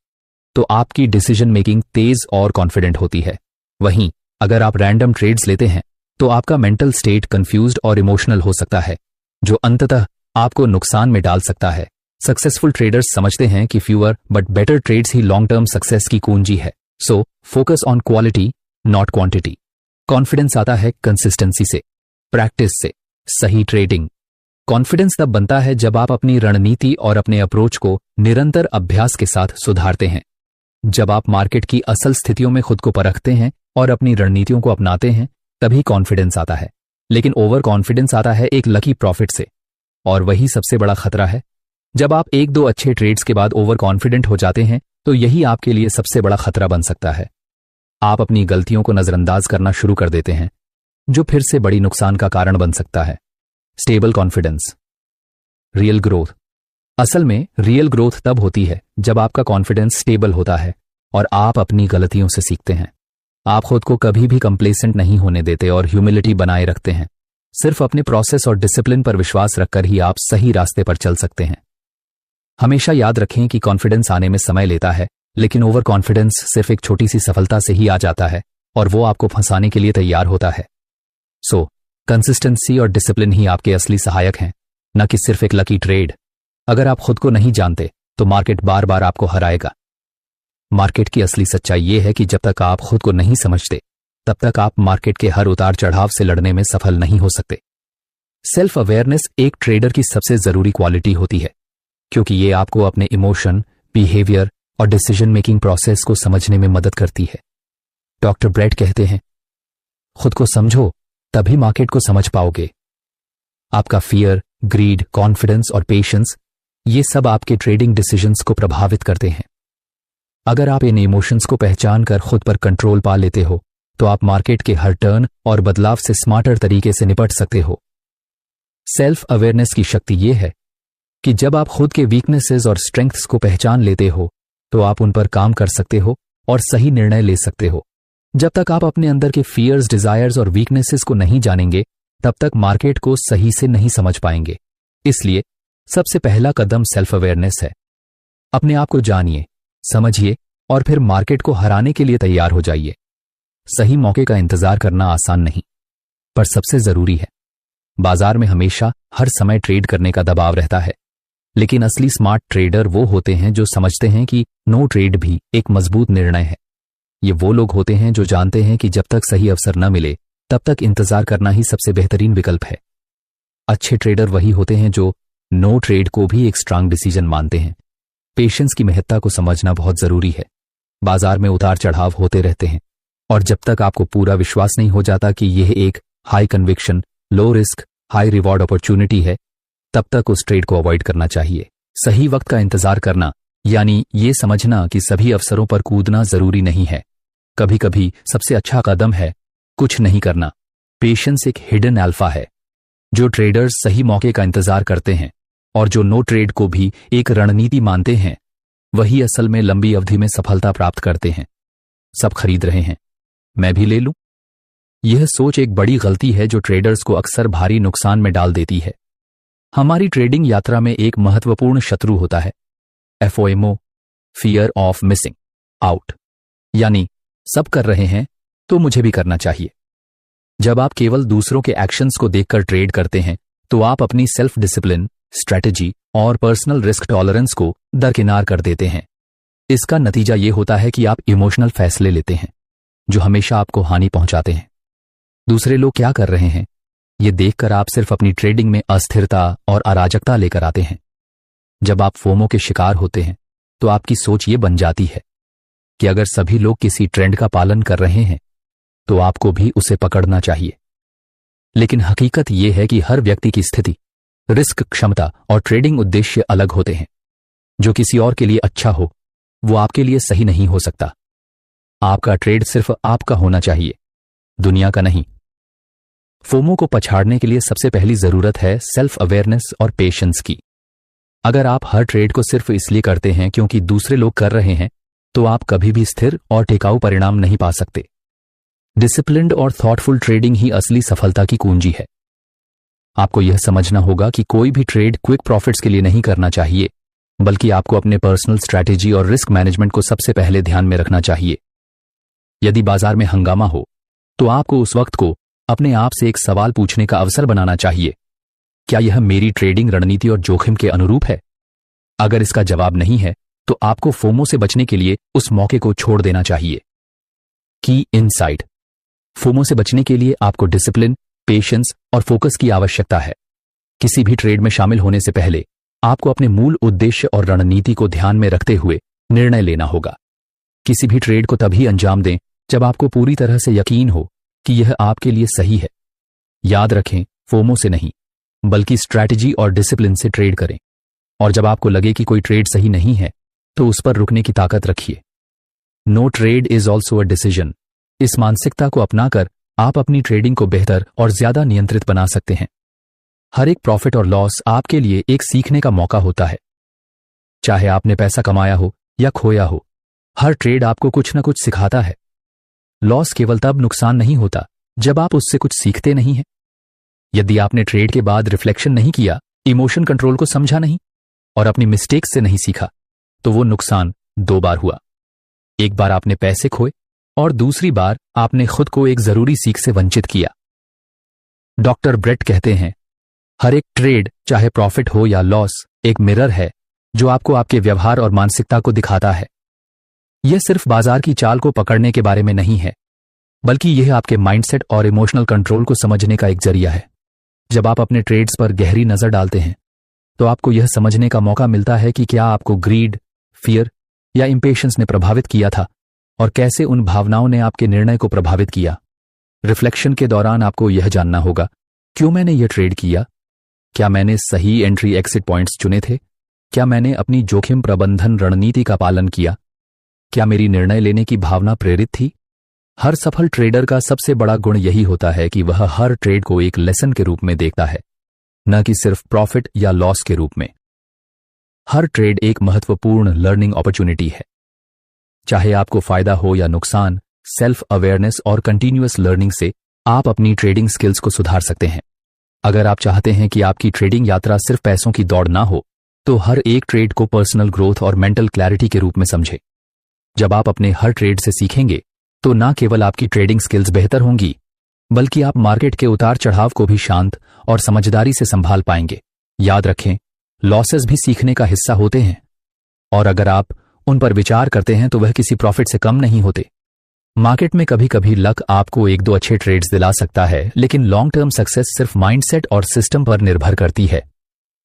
तो आपकी डिसीजन मेकिंग तेज और कॉन्फिडेंट होती है। वहीं अगर आप रैंडम ट्रेड्स लेते हैं तो आपका मेंटल स्टेट कंफ्यूज्ड और इमोशनल हो सकता है, जो अंततः आपको नुकसान में डाल सकता है। सक्सेसफुल ट्रेडर्स समझते हैं कि फ्यूअर बट बेटर ट्रेड्स ही लॉन्ग टर्म सक्सेस की कुंजी है। So focus on quality not quantity. Confidence आता है कंसिस्टेंसी से, प्रैक्टिस से, सही ट्रेडिंग। कॉन्फिडेंस तब बनता है जब आप अपनी रणनीति और अपने अप्रोच को निरंतर अभ्यास के साथ सुधारते हैं। जब आप मार्केट की असल स्थितियों में खुद को परखते हैं और अपनी रणनीतियों को अपनाते हैं, तभी कॉन्फिडेंस आता है। लेकिन ओवर कॉन्फिडेंस आता है एक लकी प्रॉफिट से, और वही सबसे बड़ा खतरा है। जब आप एक दो अच्छे ट्रेड्स के बाद ओवर कॉन्फिडेंट हो जाते हैं तो यही आपके लिए सबसे बड़ा खतरा बन सकता है। आप अपनी गलतियों को नजरअंदाज करना शुरू कर देते हैं, जो फिर से बड़ी नुकसान का कारण बन सकता है। Stable confidence, real growth. असल में रियल ग्रोथ तब होती है जब आपका कॉन्फिडेंस स्टेबल होता है और आप अपनी गलतियों से सीखते हैं। आप खुद को कभी भी कंप्लेसेंट नहीं होने देते और ह्यूमिलिटी बनाए रखते हैं। सिर्फ अपने प्रोसेस और डिसिप्लिन पर विश्वास रखकर ही आप सही रास्ते पर चल सकते हैं। हमेशा याद रखें कि कॉन्फिडेंस आने में समय लेता है, लेकिन ओवर कॉन्फिडेंस सिर्फ एक छोटी सी सफलता से ही आ जाता है और वो आपको फंसाने के लिए तैयार होता है। सो कंसिस्टेंसी और डिसिप्लिन ही आपके असली सहायक हैं, न कि सिर्फ एक लकी ट्रेड। अगर आप खुद को नहीं जानते तो मार्केट बार बार आपको हराएगा। मार्केट की असली सच्चाई यह है कि जब तक आप खुद को नहीं समझते तब तक आप मार्केट के हर उतार चढ़ाव से लड़ने में सफल नहीं हो सकते। सेल्फ अवेयरनेस एक ट्रेडर की सबसे जरूरी क्वालिटी होती है, क्योंकि ये आपको अपने इमोशन, बिहेवियर और डिसीजन मेकिंग प्रोसेस को समझने में मदद करती है। डॉक्टर ब्रेट कहते हैं, खुद को समझो तभी मार्केट को समझ पाओगे। आपका फियर, ग्रीड, कॉन्फिडेंस और पेशेंस, ये सब आपके ट्रेडिंग डिसीजंस को प्रभावित करते हैं। अगर आप इन इमोशंस को पहचान कर खुद पर कंट्रोल पा लेते हो तो आप मार्केट के हर टर्न और बदलाव से स्मार्टर तरीके से निपट सकते हो। सेल्फ अवेयरनेस की शक्ति यह है कि जब आप खुद के वीकनेसेस और स्ट्रेंथ्स को पहचान लेते हो तो आप उन पर काम कर सकते हो और सही निर्णय ले सकते हो। जब तक आप अपने अंदर के फियर्स, डिजायर्स और वीकनेसेस को नहीं जानेंगे तब तक मार्केट को सही से नहीं समझ पाएंगे। इसलिए सबसे पहला कदम सेल्फ अवेयरनेस है। अपने आप को जानिए, समझिए और फिर मार्केट को हराने के लिए तैयार हो जाइए। सही मौके का इंतजार करना आसान नहीं, पर सबसे जरूरी है। बाजार में हमेशा हर समय ट्रेड करने का दबाव रहता है, लेकिन असली स्मार्ट ट्रेडर वो होते हैं जो समझते हैं कि नो ट्रेड भी एक मजबूत निर्णय है। ये वो लोग होते हैं जो जानते हैं कि जब तक सही अवसर न मिले तब तक इंतजार करना ही सबसे बेहतरीन विकल्प है। अच्छे ट्रेडर वही होते हैं जो नो ट्रेड को भी एक स्ट्रांग डिसीजन मानते हैं। पेशेंस की महत्ता को समझना बहुत जरूरी है। बाजार में उतार चढ़ाव होते रहते हैं और जब तक आपको पूरा विश्वास नहीं हो जाता कि यह एक high conviction, low risk, high reward opportunity है, तब तक उस ट्रेड को अवॉइड करना चाहिए। सही वक्त का इंतजार करना यानी ये समझना कि सभी अवसरों पर कूदना जरूरी नहीं है। कभी कभी सबसे अच्छा कदम है कुछ नहीं करना। पेशेंस एक हिडन अल्फा है। जो ट्रेडर्स सही मौके का इंतजार करते हैं और जो नो ट्रेड को भी एक रणनीति मानते हैं, वही असल में लंबी अवधि में सफलता प्राप्त करते हैं। सब खरीद रहे हैं, मैं भी ले लूं। यह सोच एक बड़ी गलती है जो ट्रेडर्स को अक्सर भारी नुकसान में डाल देती है। हमारी ट्रेडिंग यात्रा में एक महत्वपूर्ण शत्रु होता है FOMO, fear of missing out, यानी सब कर रहे हैं तो मुझे भी करना चाहिए। जब आप केवल दूसरों के एक्शंस को देखकर ट्रेड करते हैं तो आप अपनी सेल्फ डिसिप्लिन, स्ट्रेटजी और पर्सनल रिस्क टॉलरेंस को दरकिनार कर देते हैं। इसका नतीजा यह होता है कि आप इमोशनल फैसले लेते हैं जो हमेशा आपको हानि पहुंचाते हैं। दूसरे लोग क्या कर रहे हैं ये देखकर आप सिर्फ अपनी ट्रेडिंग में अस्थिरता और अराजकता लेकर आते हैं। जब आप फोमो के शिकार होते हैं तो आपकी सोच ये बन जाती है कि अगर सभी लोग किसी ट्रेंड का पालन कर रहे हैं तो आपको भी उसे पकड़ना चाहिए। लेकिन हकीकत यह है कि हर व्यक्ति की स्थिति, रिस्क क्षमता और ट्रेडिंग उद्देश्य अलग होते हैं। जो किसी और के लिए अच्छा हो वो आपके लिए सही नहीं हो सकता। आपका ट्रेड सिर्फ आपका होना चाहिए, दुनिया का नहीं। फोमो को पछाड़ने के लिए सबसे पहली जरूरत है सेल्फ अवेयरनेस और पेशेंस की। अगर आप हर ट्रेड को सिर्फ इसलिए करते हैं क्योंकि दूसरे लोग कर रहे हैं तो आप कभी भी स्थिर और टिकाऊ परिणाम नहीं पा सकते। डिसिप्लिन्ड और थॉटफुल ट्रेडिंग ही असली सफलता की कुंजी है। आपको यह समझना होगा कि कोई भी ट्रेड क्विक प्रॉफिट्स के लिए नहीं करना चाहिए, बल्कि आपको अपने पर्सनल स्ट्रैटेजी और रिस्क मैनेजमेंट को सबसे पहले ध्यान में रखना चाहिए। यदि बाजार में हंगामा हो तो आपको उस वक्त को अपने आप से एक सवाल पूछने का अवसर बनाना चाहिए, क्या यह मेरी ट्रेडिंग रणनीति और जोखिम के अनुरूप है? अगर इसका जवाब नहीं है तो आपको फोमो से बचने के लिए उस मौके को छोड़ देना चाहिए। की इनसाइट: फोमो से बचने के लिए आपको डिसिप्लिन, पेशेंस और फोकस की आवश्यकता है। किसी भी ट्रेड में शामिल होने से पहले आपको अपने मूल उद्देश्य और रणनीति को ध्यान में रखते हुए निर्णय लेना होगा। किसी भी ट्रेड को तभी अंजाम दें जब आपको पूरी तरह से यकीन हो कि यह आपके लिए सही है। याद रखें, फोमो से नहीं बल्कि स्ट्रैटेजी और डिसिप्लिन से ट्रेड करें। और जब आपको लगे कि कोई ट्रेड सही नहीं है तो उस पर रुकने की ताकत रखिए। No trade is also a decision. इस मानसिकता को अपनाकर आप अपनी ट्रेडिंग को बेहतर और ज्यादा नियंत्रित बना सकते हैं। हर एक प्रॉफिट और लॉस आपके लिए एक सीखने का मौका होता है। चाहे आपने पैसा कमाया हो या खोया हो, हर ट्रेड आपको कुछ न कुछ सिखाता है। लॉस केवल तब नुकसान नहीं होता जब आप उससे कुछ सीखते नहीं हैं। यदि आपने ट्रेड के बाद रिफ्लेक्शन नहीं किया, इमोशन कंट्रोल को समझा नहीं और अपनी मिस्टेक्स से नहीं सीखा, तो वो नुकसान 2 बार हुआ। एक बार आपने पैसे खोए और दूसरी बार आपने खुद को एक जरूरी सीख से वंचित किया। डॉक्टर ब्रेट कहते हैं, हर एक ट्रेड, चाहे प्रॉफिट हो या लॉस, एक मिरर है जो आपको आपके व्यवहार और मानसिकता को दिखाता है। यह सिर्फ बाजार की चाल को पकड़ने के बारे में नहीं है, बल्कि यह आपके माइंडसेट और इमोशनल कंट्रोल को समझने का एक जरिया है। जब आप अपने ट्रेड्स पर गहरी नजर डालते हैं, तो आपको यह समझने का मौका मिलता है कि क्या आपको ग्रीड, फियर या इंपेशेंस ने प्रभावित किया था और कैसे उन भावनाओं ने आपके निर्णय को प्रभावित किया। रिफ्लेक्शन के दौरान आपको यह जानना होगा, क्यों मैंने यह ट्रेड किया? क्या मैंने सही एंट्री एक्सिट पॉइंट्स चुने थे? क्या मैंने अपनी जोखिम प्रबंधन रणनीति का पालन किया? क्या मेरी निर्णय लेने की भावना प्रेरित थी? हर सफल ट्रेडर का सबसे बड़ा गुण यही होता है कि वह हर ट्रेड को एक लेसन के रूप में देखता है, न कि सिर्फ प्रॉफिट या लॉस के रूप में। हर ट्रेड एक महत्वपूर्ण लर्निंग अपॉर्चुनिटी है। चाहे आपको फायदा हो या नुकसान, सेल्फ अवेयरनेस और कंटिन्यूअस लर्निंग से आप अपनी ट्रेडिंग स्किल्स को सुधार सकते हैं। अगर आप चाहते हैं कि आपकी ट्रेडिंग यात्रा सिर्फ पैसों की दौड़ ना हो, तो हर एक ट्रेड को पर्सनल ग्रोथ और मेंटल क्लैरिटी के रूप में समझें। जब आप अपने हर ट्रेड से सीखेंगे, तो न केवल आपकी ट्रेडिंग स्किल्स बेहतर होंगी, बल्कि आप मार्केट के उतार चढ़ाव को भी शांत और समझदारी से संभाल पाएंगे। याद रखें, लॉसेस भी सीखने का हिस्सा होते हैं, और अगर आप उन पर विचार करते हैं तो वह किसी प्रॉफिट से कम नहीं होते। मार्केट में कभी कभी लक आपको 1-2 अच्छे ट्रेड्स दिला सकता है, लेकिन लॉन्ग टर्म सक्सेस सिर्फ माइंडसेट और सिस्टम पर निर्भर करती है।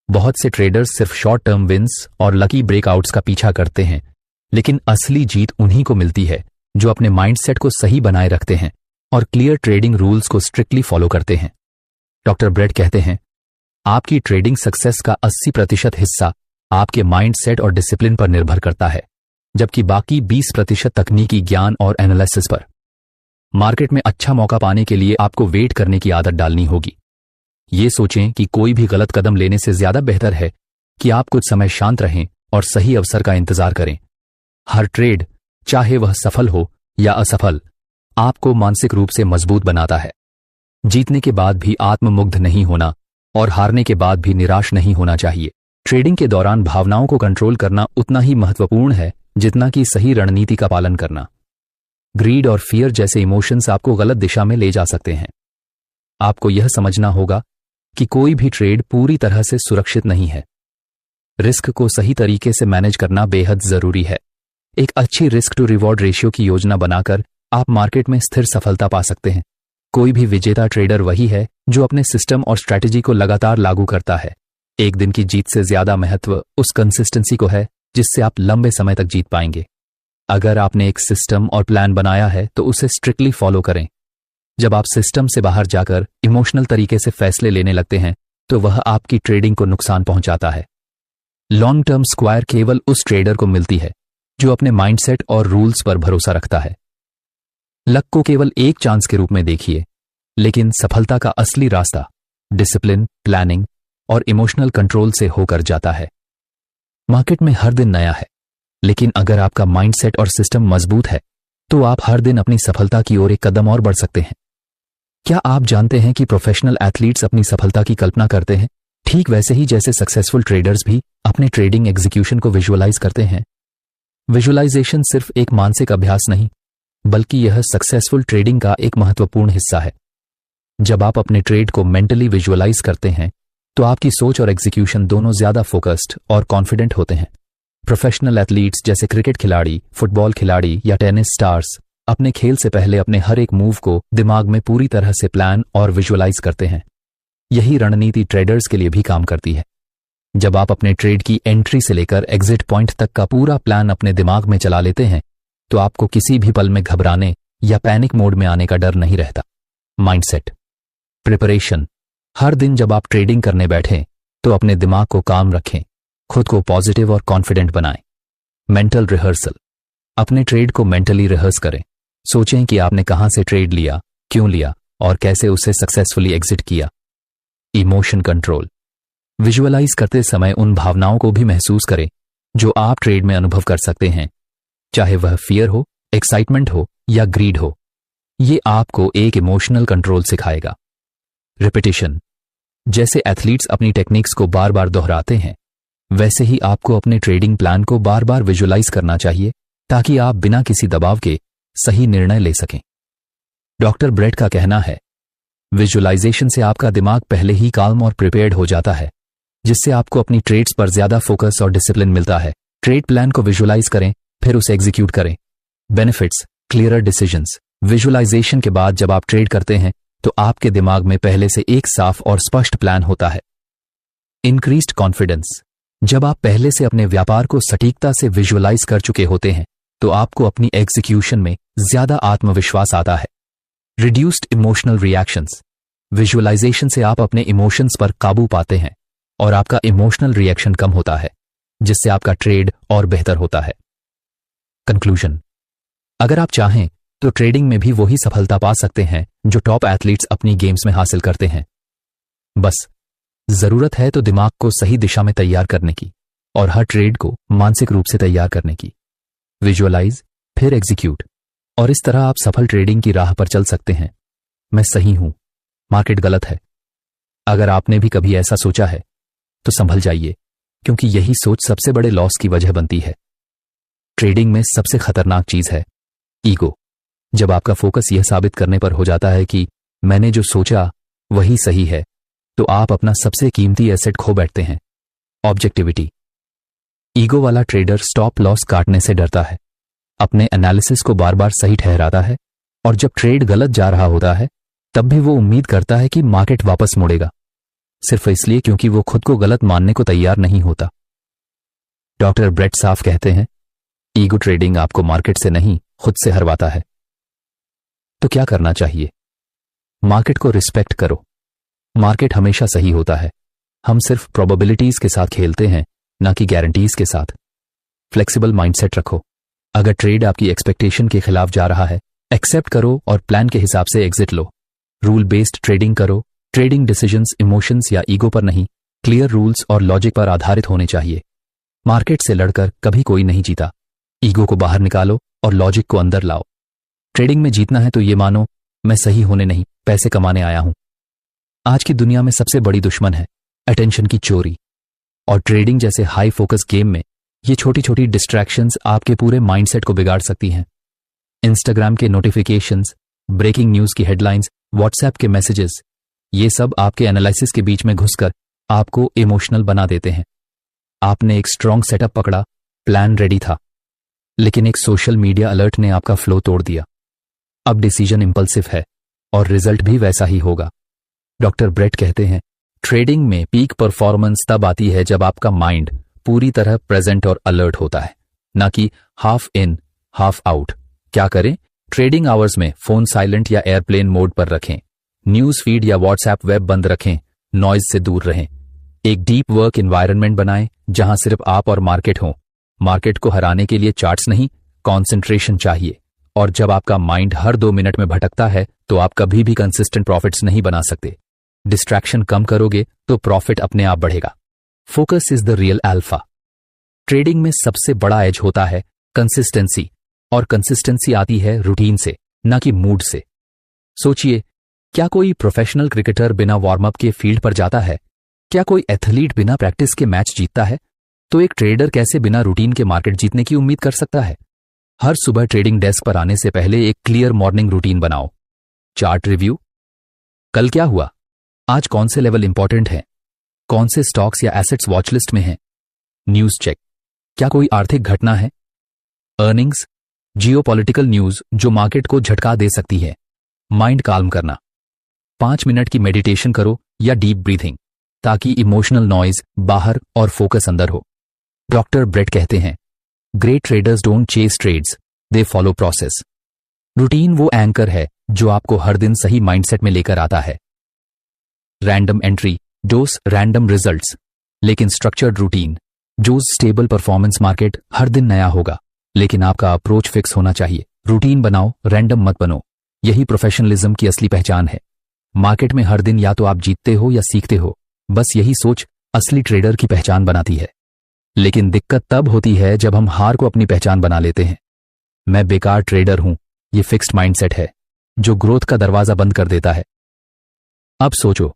बहुत से ट्रेडर्स सिर्फ शॉर्ट टर्म विंस और लकी ब्रेकआउट्स का पीछा करते हैं, लेकिन असली जीत उन्हीं को मिलती है जो अपने माइंडसेट को सही बनाए रखते हैं और क्लियर ट्रेडिंग रूल्स को स्ट्रिक्टली फॉलो करते हैं। डॉक्टर ब्रेट कहते हैं, आपकी ट्रेडिंग सक्सेस का 80% हिस्सा आपके माइंडसेट और डिसिप्लिन पर निर्भर करता है, जबकि बाकी 20% तकनीकी ज्ञान और एनालिसिस पर। मार्केट में अच्छा मौका पाने के लिए आपको वेट करने की आदत डालनी होगी। ये सोचें कि कोई भी गलत कदम लेने से ज्यादा बेहतर है कि आप कुछ समय शांत रहें और सही अवसर का इंतजार करें। हर ट्रेड, चाहे वह सफल हो या असफल, आपको मानसिक रूप से मजबूत बनाता है। जीतने के बाद भी आत्ममुग्ध नहीं होना और हारने के बाद भी निराश नहीं होना चाहिए। ट्रेडिंग के दौरान भावनाओं को कंट्रोल करना उतना ही महत्वपूर्ण है जितना कि सही रणनीति का पालन करना। ग्रीड और फियर जैसे इमोशंस आपको गलत दिशा में ले जा सकते हैं। आपको यह समझना होगा कि कोई भी ट्रेड पूरी तरह से सुरक्षित नहीं है। रिस्क को सही तरीके से मैनेज करना बेहद जरूरी है। एक अच्छी रिस्क टू रिवॉर्ड रेशियो की योजना बनाकर आप मार्केट में स्थिर सफलता पा सकते हैं। कोई भी विजेता ट्रेडर वही है जो अपने सिस्टम और स्ट्रैटेजी को लगातार लागू करता है। एक दिन की जीत से ज्यादा महत्व उस कंसिस्टेंसी को है जिससे आप लंबे समय तक जीत पाएंगे। अगर आपने एक सिस्टम और प्लान बनाया है तो उसे स्ट्रिक्टली फॉलो करें। जब आप सिस्टम से बाहर जाकर इमोशनल तरीके से फैसले लेने लगते हैं, तो वह आपकी ट्रेडिंग को नुकसान पहुंचाता है। लॉन्ग टर्म स्क्वायर केवल उस ट्रेडर को मिलती है जो अपने माइंडसेट और रूल्स पर भरोसा रखता है। लक को केवल एक चांस के रूप में देखिए, लेकिन सफलता का असली रास्ता डिसिप्लिन, प्लानिंग और इमोशनल कंट्रोल से होकर जाता है। मार्केट में हर दिन नया है, लेकिन अगर आपका माइंडसेट और सिस्टम मजबूत है, तो आप हर दिन अपनी सफलता की ओर एक कदम और बढ़ सकते हैं। क्या आप जानते हैं कि प्रोफेशनल एथलीट्स अपनी सफलता की कल्पना करते हैं, ठीक वैसे ही जैसे सक्सेसफुल ट्रेडर्स भी अपने ट्रेडिंग एग्जीक्यूशन को विजुअलाइज करते हैं? विजुअलाइजेशन सिर्फ एक मानसिक अभ्यास नहीं, बल्कि यह सक्सेसफुल ट्रेडिंग का एक महत्वपूर्ण हिस्सा है। जब आप अपने ट्रेड को मेंटली विजुअलाइज करते हैं, तो आपकी सोच और एग्जीक्यूशन दोनों ज्यादा फोकस्ड और कॉन्फिडेंट होते हैं। प्रोफेशनल एथलीट्स जैसे क्रिकेट खिलाड़ी, फुटबॉल खिलाड़ी या टेनिस स्टार्स अपने खेल से पहले अपने हर एक मूव को दिमाग में पूरी तरह से प्लान और विजुअलाइज करते हैं। यही रणनीति ट्रेडर्स के लिए भी काम करती है। जब आप अपने ट्रेड की एंट्री से लेकर एग्जिट पॉइंट तक का पूरा प्लान अपने दिमाग में चला लेते हैं, तो आपको किसी भी पल में घबराने या पैनिक मोड में आने का डर नहीं रहता। Mindset preparation. हर दिन जब आप ट्रेडिंग करने बैठें, तो अपने दिमाग को काम रखें, खुद को पॉजिटिव और कॉन्फिडेंट बनाएं। Mental rehearsal. अपने ट्रेड को मेंटली रिहर्स करें। सोचें कि आपने कहां से ट्रेड लिया, क्यों लिया और कैसे उसे सक्सेसफुली एग्जिट किया। Emotion control. विजुअलाइज करते समय उन भावनाओं को भी महसूस करें जो आप ट्रेड में अनुभव कर सकते हैं, चाहे वह फियर हो, एक्साइटमेंट हो या ग्रीड हो। ये आपको एक इमोशनल कंट्रोल सिखाएगा। रिपीटिशन। जैसे एथलीट्स अपनी टेक्निक्स को बार बार दोहराते हैं, वैसे ही आपको अपने ट्रेडिंग प्लान को बार बार विजुअलाइज करना चाहिए ताकि आप बिना किसी दबाव के सही निर्णय ले सकें। डॉक्टर ब्रेट का कहना है, विजुअलाइजेशन से आपका दिमाग पहले ही काल्म और प्रिपेयर्ड हो जाता है, जिससे आपको अपनी ट्रेड्स पर ज्यादा फोकस और डिसिप्लिन मिलता है। ट्रेड प्लान को विजुअलाइज करें, फिर उसे एग्जीक्यूट करें। Benefits, clearer decisions. विजुअलाइजेशन के बाद जब आप ट्रेड करते हैं तो आपके दिमाग में पहले से एक साफ और स्पष्ट प्लान होता है। Increased confidence. जब आप पहले से अपने व्यापार को सटीकता से विजुअलाइज कर चुके होते हैं तो आपको अपनी एग्जीक्यूशन में ज्यादा आत्मविश्वास आता है। Reduced emotional reactions. विजुअलाइजेशन से आप अपने इमोशंस पर काबू पाते हैं और आपका इमोशनल रिएक्शन कम होता है, जिससे आपका ट्रेड और बेहतर होता है। कंक्लूजन। अगर आप चाहें तो ट्रेडिंग में भी वही सफलता पा सकते हैं जो टॉप एथलीट्स अपनी गेम्स में हासिल करते हैं। बस जरूरत है तो दिमाग को सही दिशा में तैयार करने की और हर ट्रेड को मानसिक रूप से तैयार करने की। विजुअलाइज, फिर एग्जीक्यूट, और इस तरह आप सफल ट्रेडिंग की राह पर चल सकते हैं। मैं सही हूं, मार्केट गलत है। अगर आपने भी कभी ऐसा सोचा है तो संभल जाइए, क्योंकि यही सोच सबसे बड़े लॉस की वजह बनती है। ट्रेडिंग में सबसे खतरनाक चीज है ईगो। जब आपका फोकस यह साबित करने पर हो जाता है कि मैंने जो सोचा वही सही है, तो आप अपना सबसे कीमती एसेट खो बैठते हैं, ऑब्जेक्टिविटी। ईगो वाला ट्रेडर स्टॉप लॉस काटने से डरता है, अपने एनालिसिस को बार बार सही ठहराता है, और जब ट्रेड गलत जा रहा होता है तब भी वो उम्मीद करता है कि मार्केट वापस मुड़ेगा, सिर्फ इसलिए क्योंकि वो खुद को गलत मानने को तैयार नहीं होता। डॉक्टर ब्रेट साफ कहते हैं, ईगो ट्रेडिंग आपको मार्केट से नहीं खुद से हरवाता है। तो क्या करना चाहिए? मार्केट को रिस्पेक्ट करो। मार्केट हमेशा सही होता है, हम सिर्फ प्रोबेबिलिटीज के साथ खेलते हैं, ना कि गारंटीज के साथ। फ्लेक्सिबल माइंडसेट रखो। अगर ट्रेड आपकी एक्सपेक्टेशन के खिलाफ जा रहा है, एक्सेप्ट करो और प्लान के हिसाब से एग्जिट लो। रूल बेस्ड ट्रेडिंग करो। ट्रेडिंग डिसीजंस इमोशंस या ईगो पर नहीं, क्लियर रूल्स और लॉजिक पर आधारित होने चाहिए। मार्केट से लड़कर कभी कोई नहीं जीता। ईगो को बाहर निकालो और लॉजिक को अंदर लाओ। ट्रेडिंग में जीतना है तो ये मानो, मैं सही होने नहीं, पैसे कमाने आया हूं। आज की दुनिया में सबसे बड़ी दुश्मन है अटेंशन की चोरी, और ट्रेडिंग जैसे हाई फोकस गेम में ये छोटी छोटी डिस्ट्रैक्शंस आपके पूरे माइंडसेट को बिगाड़ सकती हैं। इंस्टाग्राम के नोटिफिकेशंस, ब्रेकिंग न्यूज की हेडलाइंस, व्हाट्सएप के मैसेजेस, ये सब आपके एनालिसिस के बीच में घुसकर आपको इमोशनल बना देते हैं। आपने एक स्ट्रॉन्ग सेटअप पकड़ा, प्लान रेडी था, लेकिन एक सोशल मीडिया अलर्ट ने आपका फ्लो तोड़ दिया। अब डिसीजन इंपल्सिव है और रिजल्ट भी वैसा ही होगा। डॉक्टर ब्रेट कहते हैं, ट्रेडिंग में पीक परफॉर्मेंस तब आती है जब आपका माइंड पूरी तरह प्रेजेंट और अलर्ट होता है, ना कि हाफ इन हाफ आउट। क्या करें? ट्रेडिंग आवर्स में फोन साइलेंट या एयरप्लेन मोड पर रखें, न्यूज फीड या व्हाट्सएप वेब बंद रखें, नॉइज से दूर रहें। एक डीप वर्क एनवायरनमेंट बनाएं जहां सिर्फ आप और मार्केट हो। मार्केट को हराने के लिए चार्ट्स नहीं, कॉन्सेंट्रेशन चाहिए। और जब आपका माइंड हर 2 मिनट में भटकता है तो आप कभी भी कंसिस्टेंट प्रॉफिट्स नहीं बना सकते। डिस्ट्रैक्शन कम करोगे तो प्रॉफिट अपने आप बढ़ेगा। Focus is the real alpha. Trading में सबसे बड़ा एज होता है कंसिस्टेंसी, और कंसिस्टेंसी आती है रूटीन से, ना कि मूड से। सोचिए, क्या कोई प्रोफेशनल क्रिकेटर बिना वार्म अप के फील्ड पर जाता है? क्या कोई एथलीट बिना प्रैक्टिस के मैच जीतता है? तो एक ट्रेडर कैसे बिना रूटीन के मार्केट जीतने की उम्मीद कर सकता है? हर सुबह ट्रेडिंग डेस्क पर आने से पहले एक क्लियर मॉर्निंग रूटीन बनाओ। चार्ट रिव्यू, कल क्या हुआ, आज कौन से लेवल इंपॉर्टेंट हैं, कौन से स्टॉक्स या एसेट्स वॉच लिस्ट में हैं। न्यूज चेक, क्या कोई आर्थिक घटना है, अर्निंग्स, जियोपॉलिटिकल न्यूज जो मार्केट को झटका दे सकती है। माइंड काल्म करना, 5 मिनट की मेडिटेशन करो या डीप ब्रीथिंग, ताकि इमोशनल नॉइज बाहर और फोकस अंदर हो। डॉक्टर ब्रेट कहते हैं, great traders don't chase trades, they follow process. Routine वो एंकर है जो आपको हर दिन सही माइंडसेट में लेकर आता है। Random entry dose random results, लेकिन स्ट्रक्चर्ड रूटीन जो स्टेबल परफॉर्मेंस। मार्केट हर दिन नया होगा, लेकिन आपका अप्रोच फिक्स होना चाहिए। रूटीन बनाओ, रैंडम मत बनो। यही प्रोफेशनलिज्म की असली पहचान है। मार्केट में हर दिन या तो आप जीतते हो या सीखते हो, बस यही सोच असली ट्रेडर की पहचान बनाती है। लेकिन दिक्कत तब होती है जब हम हार को अपनी पहचान बना लेते हैं। मैं बेकार ट्रेडर हूं, ये फिक्स्ड माइंडसेट है जो ग्रोथ का दरवाजा बंद कर देता है। अब सोचो,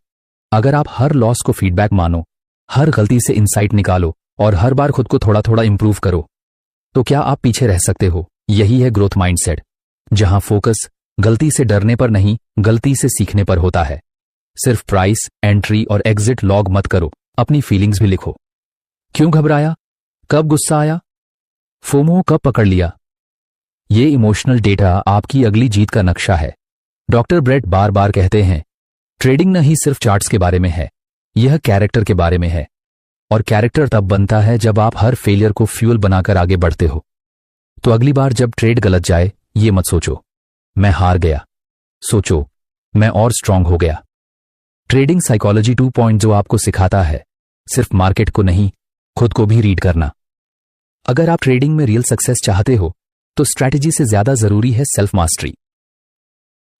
अगर आप हर लॉस को फीडबैक मानो, हर गलती से इंसाइट निकालो और हर बार खुद को थोड़ा थोड़ा इंप्रूव करो, तो क्या आप पीछे रह सकते हो? यही है ग्रोथ माइंडसेट, जहां फोकस गलती से डरने पर नहीं, गलती से सीखने पर होता है। सिर्फ प्राइस, एंट्री और एग्जिट लॉग मत करो, अपनी फीलिंग्स भी लिखो। क्यों घबराया? कब गुस्सा आया? फोमो कब पकड़ लिया? ये इमोशनल डेटा आपकी अगली जीत का नक्शा है। डॉक्टर ब्रेट बार बार कहते हैं, ट्रेडिंग नहीं सिर्फ चार्ट्स के बारे में है, यह कैरेक्टर के बारे में है। और कैरेक्टर तब बनता है जब आप हर फेलियर को फ्यूल बनाकर आगे बढ़ते हो। तो अगली बार जब ट्रेड गलत जाए, ये मत सोचो मैं हार गया, सोचो मैं और स्ट्रांग हो गया। ट्रेडिंग साइकोलॉजी 2 जो आपको सिखाता है सिर्फ मार्केट को नहीं, खुद को भी रीड करना। अगर आप ट्रेडिंग में रियल सक्सेस चाहते हो तो स्ट्रैटेजी से ज्यादा जरूरी है सेल्फ मास्टरी।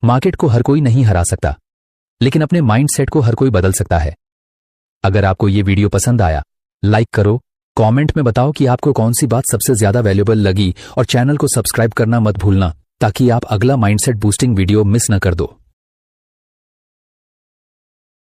मार्केट को हर कोई नहीं हरा सकता, लेकिन अपने माइंडसेट को हर कोई बदल सकता है। अगर आपको ये वीडियो पसंद आया, लाइक करो, कमेंट में बताओ कि आपको कौन सी बात सबसे ज्यादा वैल्यूएबल लगी और चैनल को सब्सक्राइब करना मत भूलना, ताकि आप अगला माइंडसेट बूस्टिंग वीडियो मिस न कर दो।